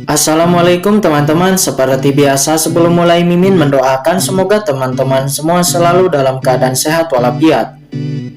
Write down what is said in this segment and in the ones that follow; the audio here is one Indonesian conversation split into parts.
Assalamualaikum teman-teman, seperti biasa sebelum mulai Mimin mendoakan semoga teman-teman semua selalu dalam keadaan sehat walafiat.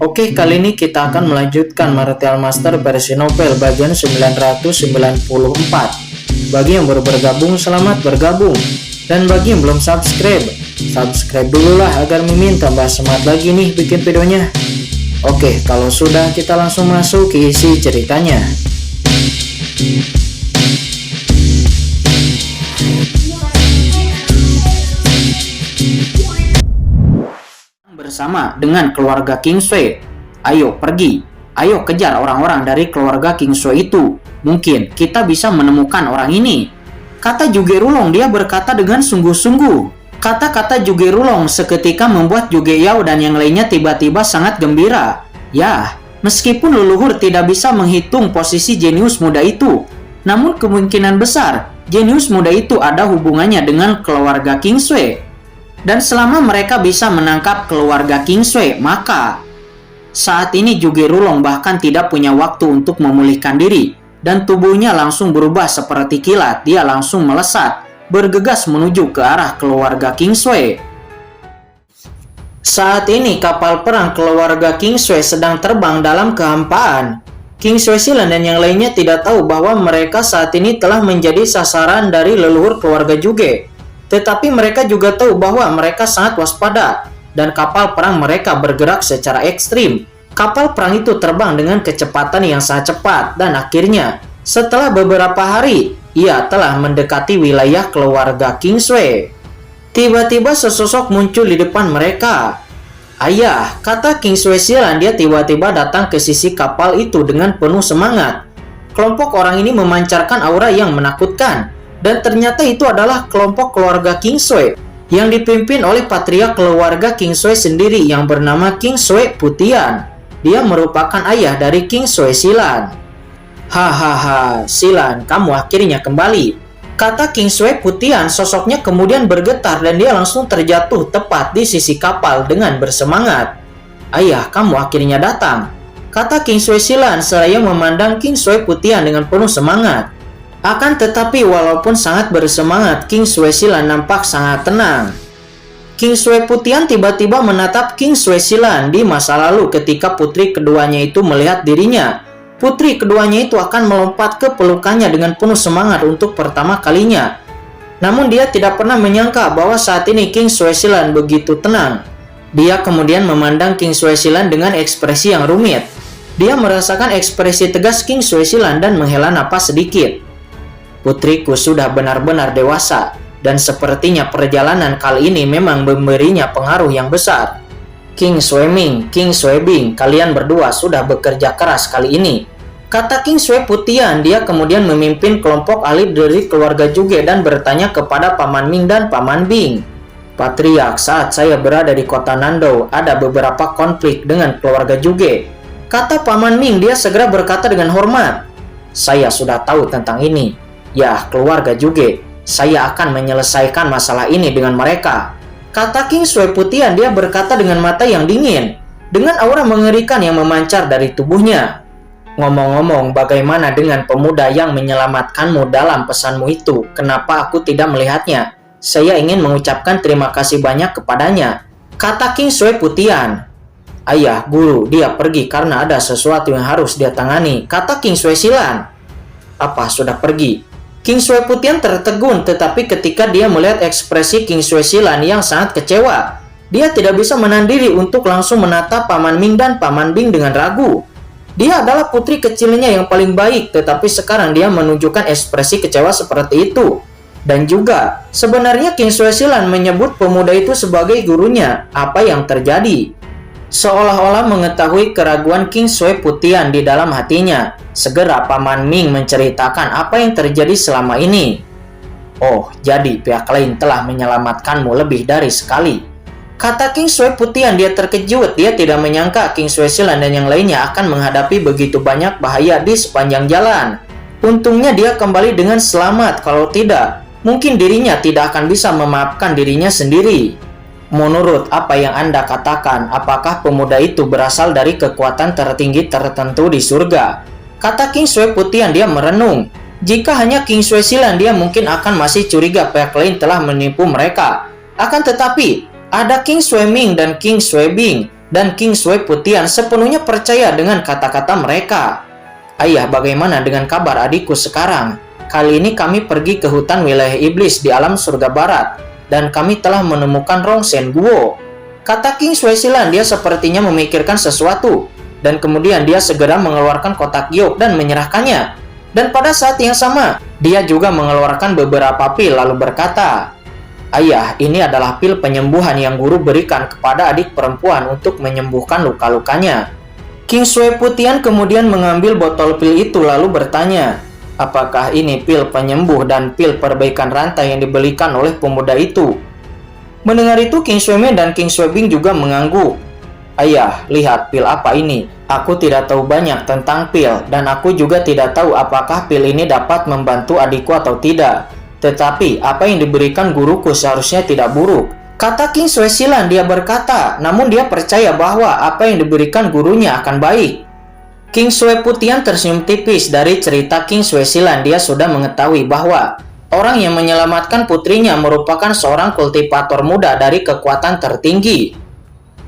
Oke, kali ini kita akan melanjutkan Martial Master versi novel bagian 994. Bagi yang baru bergabung, selamat bergabung. Dan bagi yang belum subscribe, subscribe dulu lah agar Mimin tambah semangat lagi nih bikin videonya. Oke, kalau sudah kita langsung masuk ke isi ceritanya. Bersama dengan keluarga King Sui. Ayo pergi, ayo kejar orang-orang dari keluarga King Sui itu. Mungkin kita bisa menemukan orang ini, kata Zhuge Rulong. Dia berkata dengan sungguh-sungguh. Kata-kata Zhuge Rulong seketika membuat Zhuge Yao dan yang lainnya tiba-tiba sangat gembira. Ya, meskipun leluhur tidak bisa menghitung posisi jenius muda itu, namun kemungkinan besar jenius muda itu ada hubungannya dengan keluarga King Sui. Dan selama mereka bisa menangkap keluarga King Sui, maka saat ini Zhuge Rulong bahkan tidak punya waktu untuk memulihkan diri. Dan tubuhnya langsung berubah seperti kilat. Dia langsung melesat, bergegas menuju ke arah keluarga King Sui. Saat ini kapal perang keluarga King Sui sedang terbang dalam kehampaan. King Sui Silan dan yang lainnya tidak tahu bahwa mereka saat ini telah menjadi sasaran dari leluhur keluarga Zhuge. Tetapi mereka juga tahu bahwa mereka sangat waspada dan kapal perang mereka bergerak secara ekstrim. Kapal perang itu terbang dengan kecepatan yang sangat cepat dan akhirnya setelah beberapa hari ia telah mendekati wilayah keluarga King Sui. Tiba-tiba sesosok muncul di depan mereka. Ayah, kata King Sui Silan. Dia tiba-tiba datang ke sisi kapal itu dengan penuh semangat. Kelompok orang ini memancarkan aura yang menakutkan. Dan ternyata itu adalah kelompok keluarga King Sui yang dipimpin oleh patriark keluarga King Sui sendiri yang bernama King Sui Putian. Dia merupakan ayah dari King Sui Silan. Hahaha, Silan, kamu akhirnya kembali, kata King Sui Putian. Sosoknya kemudian bergetar dan dia langsung terjatuh tepat di sisi kapal dengan bersemangat. Ayah, kamu akhirnya datang, kata King Sui Silan seraya memandang King Sui Putian dengan penuh semangat. Akan tetapi walaupun sangat bersemangat, King Sui Silan nampak sangat tenang. King Sui Putian tiba-tiba menatap King Sui Silan di masa lalu ketika putri keduanya itu melihat dirinya. Putri keduanya itu akan melompat ke pelukannya dengan penuh semangat untuk pertama kalinya. Namun dia tidak pernah menyangka bahwa saat ini King Sui Silan begitu tenang. Dia kemudian memandang King Sui Silan dengan ekspresi yang rumit. Dia merasakan ekspresi tegas King Sui Silan dan menghela napas sedikit. Putriku sudah benar-benar dewasa, dan sepertinya perjalanan kali ini memang memberinya pengaruh yang besar. King Sui Ming, King Sui Bing, kalian berdua sudah bekerja keras kali ini, kata King Sui Putian. Dia kemudian memimpin kelompok ahli dari keluarga Zhuge dan bertanya kepada Paman Ming dan Paman Bing. Patriark, saat saya berada di kota Nandou, ada beberapa konflik dengan keluarga Zhuge, kata Paman Ming. Dia segera berkata dengan hormat. Saya sudah tahu tentang ini. Ya, keluarga Zhuge, saya akan menyelesaikan masalah ini dengan mereka, kata King Sui Putian. Dia berkata dengan mata yang dingin, dengan aura mengerikan yang memancar dari tubuhnya. Ngomong-ngomong, bagaimana dengan pemuda yang menyelamatkanmu dalam pesanmu itu? Kenapa aku tidak melihatnya? Saya ingin mengucapkan terima kasih banyak kepadanya, kata King Sui Putian. Ayah, guru, dia pergi karena ada sesuatu yang harus dia tangani, kata King Sui Silan. Apa, sudah pergi? King Sui Putian tertegun, tetapi ketika dia melihat ekspresi King Sui Silan yang sangat kecewa, dia tidak bisa menahan diri untuk langsung menatap Paman Ming dan Paman Bing dengan ragu. Dia adalah putri kecilnya yang paling baik, tetapi sekarang dia menunjukkan ekspresi kecewa seperti itu. Dan juga, sebenarnya King Sui Silan menyebut pemuda itu sebagai gurunya. Apa yang terjadi? Seolah-olah mengetahui keraguan King Sui Putian di dalam hatinya, segera Paman Ming menceritakan apa yang terjadi selama ini. Oh, jadi pihak lain telah menyelamatkanmu lebih dari sekali, kata King Sui Putian. Dia terkejut. Dia tidak menyangka King Sui Silan dan yang lainnya akan menghadapi begitu banyak bahaya di sepanjang jalan. Untungnya dia kembali dengan selamat, kalau tidak, mungkin dirinya tidak akan bisa memaafkan dirinya sendiri. Menurut apa yang Anda katakan, apakah pemuda itu berasal dari kekuatan tertinggi tertentu di surga? Kata King Sui Putian. Dia merenung. Jika hanya King Sui Silan, dia mungkin akan masih curiga pihak lain telah menipu mereka. Akan tetapi, ada King Sui Ming dan King Sui Bing dan King Sui Putian sepenuhnya percaya dengan kata-kata mereka. Ayah, bagaimana dengan kabar adikku sekarang? Kali ini kami pergi ke hutan wilayah iblis di alam surga barat, dan kami telah menemukan Rongsen Guo. Kata King Sui Silan, dia sepertinya memikirkan sesuatu, dan kemudian dia segera mengeluarkan kotak giok dan menyerahkannya. Dan pada saat yang sama, dia juga mengeluarkan beberapa pil lalu berkata, "Ayah, ini adalah pil penyembuhan yang guru berikan kepada adik perempuan untuk menyembuhkan luka-lukanya." King Sui Putian kemudian mengambil botol pil itu lalu bertanya, "Apakah ini pil penyembuh dan pil perbaikan rantai yang dibelikan oleh pemuda itu?" Mendengar itu, King Sui Ming dan King Sui Bing juga mengangguk. "Ayah, lihat pil apa ini? Aku tidak tahu banyak tentang pil, dan aku juga tidak tahu apakah pil ini dapat membantu adikku atau tidak. Tetapi, apa yang diberikan guruku seharusnya tidak buruk." Kata King Sui Silan, dia berkata, namun dia percaya bahwa apa yang diberikan gurunya akan baik. King Sui Putian tersenyum tipis. Dari cerita King Sui Silan, dia sudah mengetahui bahwa orang yang menyelamatkan putrinya merupakan seorang kultivator muda dari kekuatan tertinggi.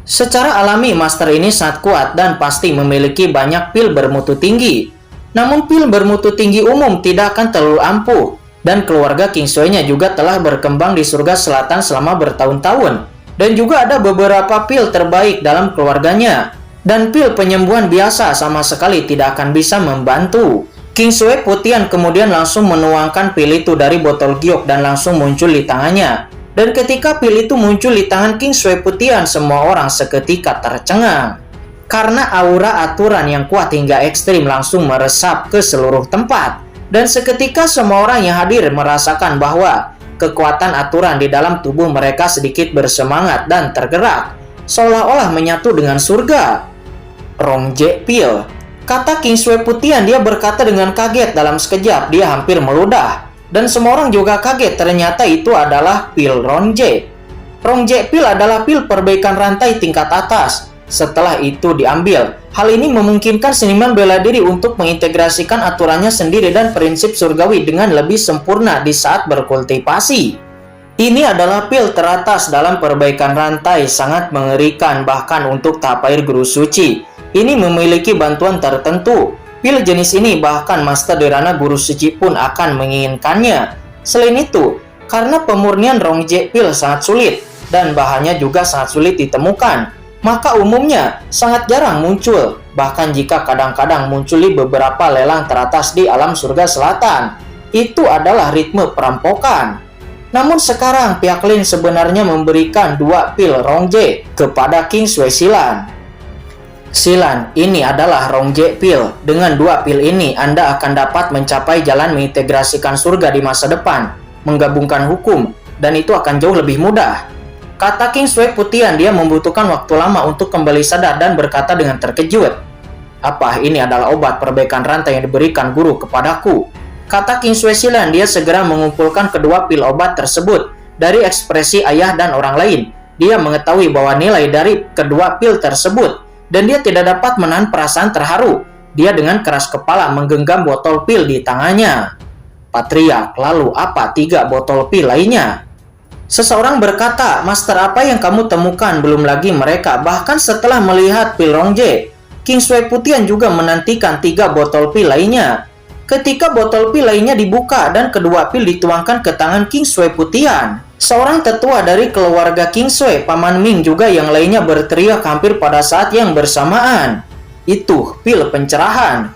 Secara alami, master ini sangat kuat dan pasti memiliki banyak pil bermutu tinggi. Namun pil bermutu tinggi umum tidak akan terlalu ampuh, dan keluarga King Sui-nya juga telah berkembang di surga selatan selama bertahun-tahun. Dan juga ada beberapa pil terbaik dalam keluarganya, dan pil penyembuhan biasa sama sekali tidak akan bisa membantu. King Sui Putian kemudian langsung menuangkan pil itu dari botol giok dan langsung muncul di tangannya. Dan ketika pil itu muncul di tangan King Sui Putian, semua orang seketika tercengang. Karena aura aturan yang kuat hingga ekstrim langsung meresap ke seluruh tempat. Dan seketika semua orang yang hadir merasakan bahwa kekuatan aturan di dalam tubuh mereka sedikit bersemangat dan tergerak, seolah-olah menyatu dengan surga. "Rongje pil," kata King Sui Putian. Dia berkata dengan kaget. Dalam sekejap dia hampir meludah. Dan semua orang juga kaget, ternyata itu adalah pil Rongje. Rongje pil adalah pil perbaikan rantai tingkat atas. Setelah itu diambil, hal ini memungkinkan seniman bela diri untuk mengintegrasikan aturannya sendiri dan prinsip surgawi dengan lebih sempurna di saat berkultivasi. Ini adalah pil teratas dalam perbaikan rantai, sangat mengerikan bahkan untuk tahap air guru suci. Ini memiliki bantuan tertentu. Pil jenis ini bahkan Master Dharana Guru Suci pun akan menginginkannya. Selain itu, karena pemurnian Rongje pil sangat sulit dan bahannya juga sangat sulit ditemukan, maka umumnya sangat jarang muncul. Bahkan jika kadang-kadang muncul di beberapa lelang teratas di alam surga selatan, itu adalah ritme perampokan. Namun sekarang pihak lain sebenarnya memberikan 2 pil Rongje kepada King Sui Silan. "Silan, ini adalah Rongje pil. Dengan 2 pil ini, Anda akan dapat mencapai jalan mengintegrasikan surga di masa depan, menggabungkan hukum, dan itu akan jauh lebih mudah." Kata King Sui Putian. Dia membutuhkan waktu lama untuk kembali sadar dan berkata dengan terkejut, "Apa ini adalah obat perbaikan rantai yang diberikan guru kepadaku?" Kata King Sui Silan. Dia segera mengumpulkan kedua pil obat tersebut. Dari ekspresi ayah dan orang lain, dia mengetahui bahwa nilai dari kedua pil tersebut, dan dia tidak dapat menahan perasaan terharu. Dia dengan keras kepala menggenggam botol pil di tangannya. Patriark, lalu apa 3 botol pil lainnya? Seseorang berkata, "Master, apa yang kamu temukan?" Belum lagi mereka, bahkan setelah melihat pil Rongje, King Sui Putian juga menantikan 3 botol pil lainnya. Ketika botol pil lainnya dibuka dan kedua pil dituangkan ke tangan King Sui Putian, seorang tetua dari keluarga King Sui, Paman Ming juga yang lainnya berteriak hampir pada saat yang bersamaan. Itu pil pencerahan.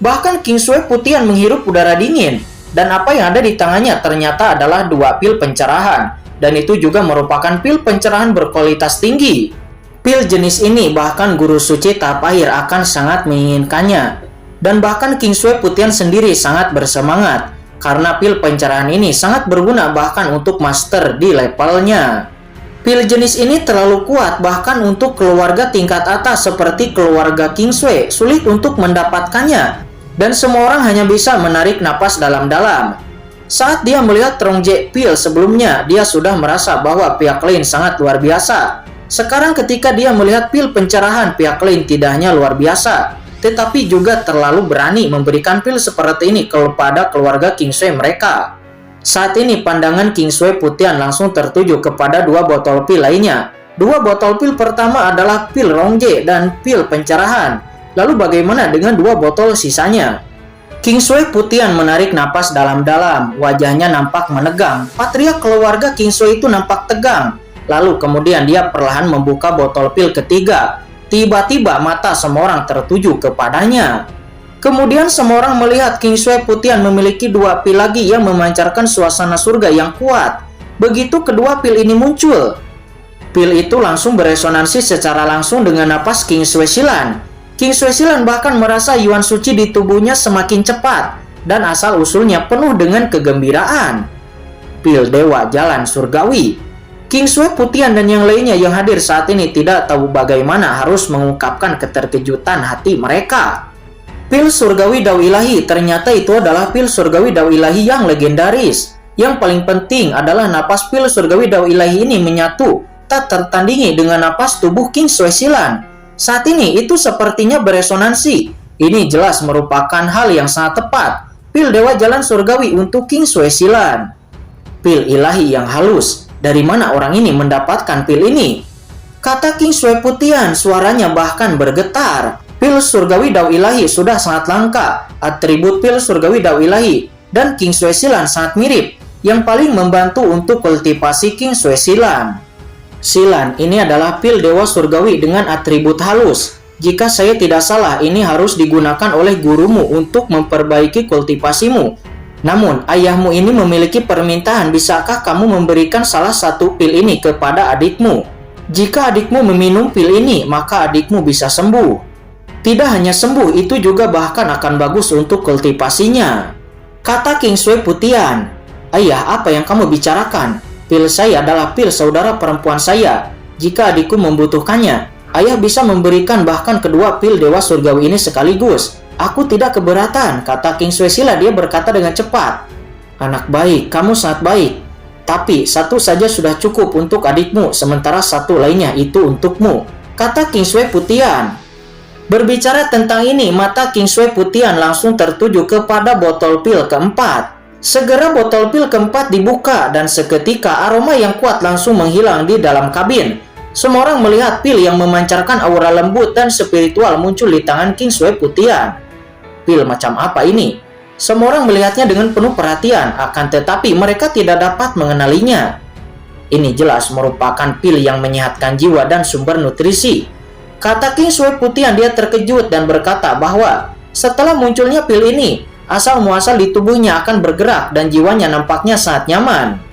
Bahkan King Sui Putian menghirup udara dingin, dan apa yang ada di tangannya ternyata adalah 2 pil pencerahan, dan itu juga merupakan pil pencerahan berkualitas tinggi. Pil jenis ini bahkan guru suci tahap akhir akan sangat menginginkannya, dan bahkan King Sui Putian sendiri sangat bersemangat. Karena pil pencerahan ini sangat berguna bahkan untuk master di levelnya. Pil jenis ini terlalu kuat bahkan untuk keluarga tingkat atas seperti keluarga King Sui sulit untuk mendapatkannya. Dan semua orang hanya bisa menarik napas dalam-dalam. Saat dia melihat Rongje pil sebelumnya, dia sudah merasa bahwa pihak lain sangat luar biasa. Sekarang ketika dia melihat pil pencerahan, pihak lain tidak hanya luar biasa, tetapi juga terlalu berani memberikan pil seperti ini kepada keluarga King Sui mereka. Saat ini pandangan King Sui Putian langsung tertuju kepada dua botol pil lainnya. Dua botol pil pertama adalah pil Rongje dan pil pencerahan. Lalu bagaimana dengan dua botol sisanya? King Sui Putian menarik napas dalam-dalam, wajahnya nampak menegang. Patria keluarga King Sui itu nampak tegang. Lalu kemudian dia perlahan membuka botol pil ketiga. Tiba-tiba mata semua orang tertuju kepadanya. Kemudian semua orang melihat King Sui Putian memiliki dua pil lagi yang memancarkan suasana surga yang kuat. Begitu kedua pil ini muncul, pil itu langsung beresonansi secara langsung dengan napas King Sui Silan. King Sui Silan bahkan merasa yuan suci di tubuhnya semakin cepat dan asal-usulnya penuh dengan kegembiraan. Pil Dewa Jalan Surgawi. King Sui Putian dan yang lainnya yang hadir saat ini tidak tahu bagaimana harus mengungkapkan keterkejutan hati mereka. Pil Surgawi Dao Ilahi, ternyata itu adalah pil Surgawi Dao Ilahi yang legendaris. Yang paling penting adalah napas pil Surgawi Dao Ilahi ini menyatu tak tertandingi dengan napas tubuh King Sui Silan. Saat ini itu sepertinya beresonansi. Ini jelas merupakan hal yang sangat tepat. Pil Dewa Jalan Surgawi untuk King Sui Silan. Pil ilahi yang halus. Dari mana orang ini mendapatkan pil ini? Kata King Sui Putian, suaranya bahkan bergetar. Pil Surgawi Dao Ilahi sudah sangat langka. Atribut pil Surgawi Dao Ilahi dan King Sui Silan sangat mirip. Yang paling membantu untuk kultivasi King Sui Silan. Silan, ini adalah pil Dewa Surgawi dengan atribut halus. Jika saya tidak salah, ini harus digunakan oleh gurumu untuk memperbaiki kultivasimu. Namun, ayahmu ini memiliki permintaan, bisakah kamu memberikan salah satu pil ini kepada adikmu? Jika adikmu meminum pil ini, maka adikmu bisa sembuh. Tidak hanya sembuh, itu juga bahkan akan bagus untuk kultivasinya. Kata King Sui Putian, ayah, apa yang kamu bicarakan? Pil saya adalah pil saudara perempuan saya. Jika adikku membutuhkannya, ayah bisa memberikan bahkan kedua pil Dewa Surgawi ini sekaligus. Aku tidak keberatan, kata King Sui Silan. Dia berkata dengan cepat. Anak baik, kamu sangat baik. Tapi satu saja sudah cukup untuk adikmu, sementara satu lainnya itu untukmu, kata King Sui Putian. Berbicara tentang ini, mata King Sui Putian langsung tertuju kepada botol pil keempat. Segera botol pil keempat dibuka dan seketika aroma yang kuat langsung menghilang di dalam kabin. Semua orang melihat pil yang memancarkan aura lembut dan spiritual muncul di tangan King Sui Putian. Pil macam apa ini? Semua orang melihatnya dengan penuh perhatian, akan tetapi mereka tidak dapat mengenalinya. Ini jelas merupakan pil yang menyehatkan jiwa dan sumber nutrisi. Kata King Sui Putian, dia terkejut dan berkata bahwa setelah munculnya pil ini, asal muasal di tubuhnya akan bergerak dan jiwanya nampaknya sangat nyaman.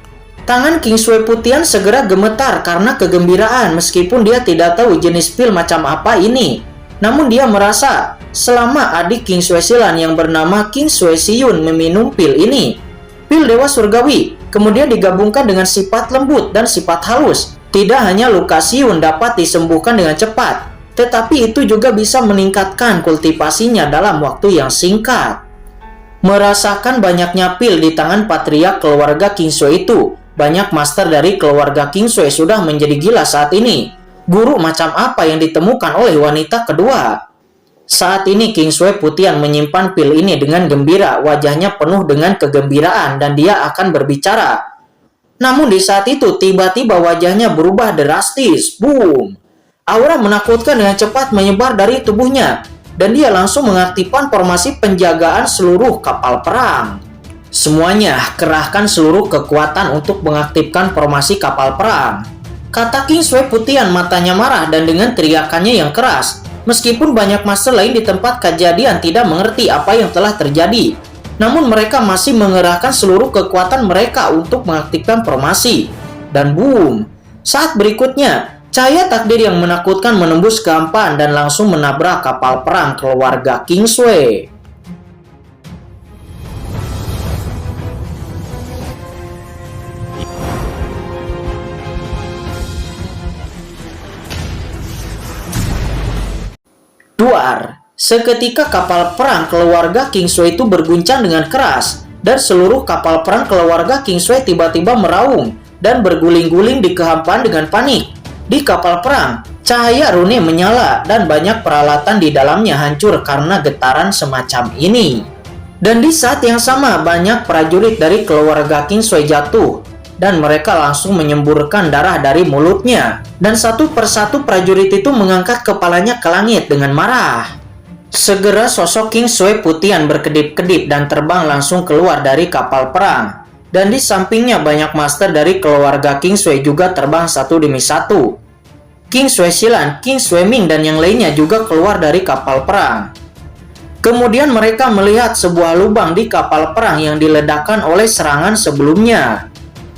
Tangan King Sui Putian segera gemetar karena kegembiraan meskipun dia tidak tahu jenis pil macam apa ini. Namun dia merasa selama adik King Sui Silan yang bernama King Sui Siyun meminum pil ini, pil Dewa Surgawi kemudian digabungkan dengan sifat lembut dan sifat halus. Tidak hanya luka Siyun dapat disembuhkan dengan cepat, tetapi itu juga bisa meningkatkan kultivasinya dalam waktu yang singkat. Merasakan banyaknya pil di tangan patriark keluarga King Sui itu, banyak master dari keluarga King Sui sudah menjadi gila saat ini. Guru macam apa yang ditemukan oleh wanita kedua? Saat ini King Sui Putian menyimpan pil ini dengan gembira, wajahnya penuh dengan kegembiraan dan dia akan berbicara. Namun di saat itu tiba-tiba wajahnya berubah drastis. Boom! Aura menakutkan dengan cepat menyebar dari tubuhnya dan dia langsung mengaktifkan formasi penjagaan seluruh kapal perang. Semuanya, kerahkan seluruh kekuatan untuk mengaktifkan formasi kapal perang, kata King Sui Putian, matanya marah dan dengan teriakannya yang keras. Meskipun banyak master lain di tempat kejadian tidak mengerti apa yang telah terjadi, namun mereka masih mengerahkan seluruh kekuatan mereka untuk mengaktifkan formasi. Dan boom! Saat berikutnya, cahaya takdir yang menakutkan menembus kehampaan dan langsung menabrak kapal perang keluarga King Sui. Duar. Seketika kapal perang keluarga King Sui itu berguncang dengan keras dan seluruh kapal perang keluarga King Sui tiba-tiba meraung dan berguling-guling di kehampaan dengan panik. Di kapal perang, Cahaya rune menyala dan banyak peralatan di dalamnya hancur karena getaran semacam ini. Dan di saat yang sama banyak prajurit dari keluarga King Sui jatuh dan mereka langsung menyemburkan darah dari mulutnya. Dan satu persatu prajurit itu mengangkat kepalanya ke langit dengan marah. Segera sosok King Sui Putian berkedip-kedip dan terbang langsung keluar dari kapal perang. Dan di sampingnya banyak master dari keluarga King Sui juga terbang satu demi satu. King Sui Xilan, King Sui Ming dan yang lainnya juga keluar dari kapal perang. Kemudian mereka melihat sebuah lubang di kapal perang yang diledakkan oleh serangan sebelumnya.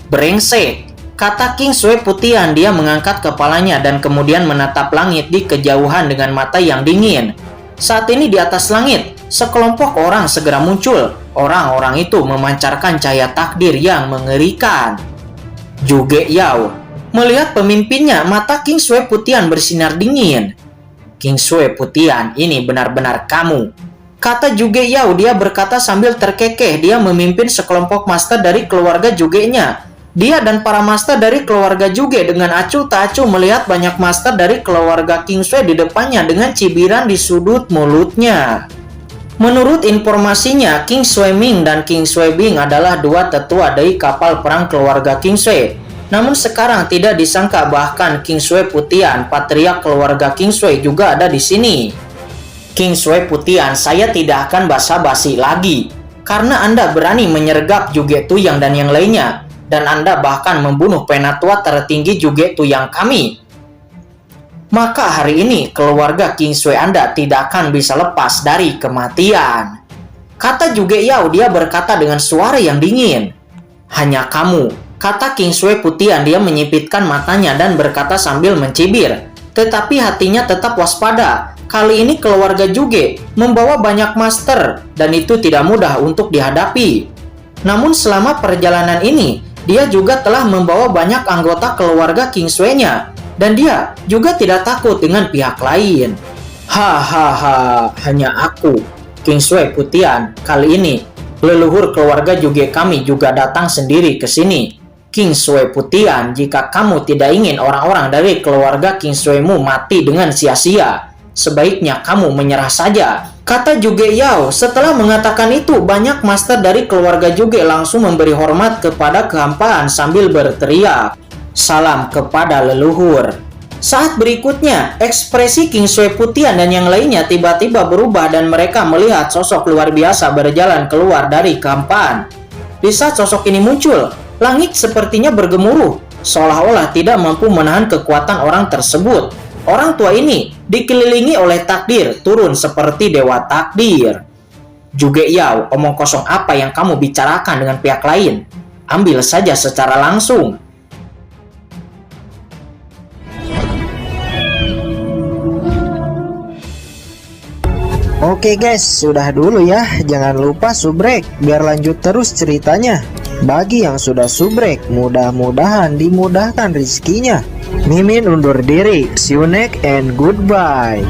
Brengsek, kata King Sui Putian. Dia mengangkat kepalanya dan kemudian menatap langit di kejauhan dengan mata yang dingin. Saat ini di atas langit, sekelompok orang segera muncul. Orang-orang itu memancarkan cahaya takdir yang mengerikan. Zhuge Yao melihat pemimpinnya, mata King Sui Putian bersinar dingin. King Sui Putian, ini benar-benar kamu, kata Zhuge Yao. Dia berkata sambil terkekeh. Dia memimpin sekelompok master dari keluarga Zhuge-nya. Dia dan para master dari keluarga Zhuge dengan acuh tak acuh melihat banyak master dari keluarga King Sui di depannya dengan cibiran di sudut mulutnya. Menurut informasinya, King Sui Ming dan King Sui Bing adalah dua tetua dari kapal perang keluarga King Sui. Namun sekarang tidak disangka bahkan King Sui Putian, patriark keluarga King Sui juga ada di sini. King Sui Putian, saya tidak akan basa-basi lagi karena Anda berani menyergap Zhuge Tuyang dan yang lainnya. Dan Anda bahkan membunuh penatua tertinggi Zhuge Tuyang kami. Maka hari ini keluarga King Sui Anda tidak akan bisa lepas dari kematian, kata Zhuge Yao. Dia berkata dengan suara yang dingin. Hanya kamu, kata King Sui Putian. Dia menyipitkan matanya dan berkata sambil mencibir. Tetapi hatinya tetap waspada. Kali ini keluarga Zhuge membawa banyak master dan itu tidak mudah untuk dihadapi. Namun selama perjalanan ini, dia juga telah membawa banyak anggota keluarga King Sui-nya. Dan dia juga tidak takut dengan pihak lain. Hahaha, hanya aku, King Sui Putian. Kali ini, leluhur keluarga Zhuge kami juga datang sendiri ke sini. King Sui Putian, jika kamu tidak ingin orang-orang dari keluarga King Sui-mu mati dengan sia-sia, sebaiknya kamu menyerah saja, kata Zhuge Yao. Setelah mengatakan itu, banyak master dari keluarga Zhuge langsung memberi hormat kepada kehampaan sambil berteriak, salam kepada leluhur. Saat berikutnya, ekspresi King Sui Putian dan yang lainnya tiba-tiba berubah dan mereka melihat sosok luar biasa berjalan keluar dari kehampaan. Di saat sosok ini muncul, langit sepertinya bergemuruh, seolah-olah tidak mampu menahan kekuatan orang tersebut. Orang tua ini dikelilingi oleh takdir, turun seperti dewa takdir. Zhuge Yao, omong kosong apa yang kamu bicarakan dengan pihak lain? Ambil saja secara langsung. Oke guys, sudah dulu ya. Jangan lupa subrek biar lanjut terus ceritanya. Bagi yang sudah subrek, mudah-mudahan dimudahkan rezekinya. Mimin undur diri. See you next and goodbye.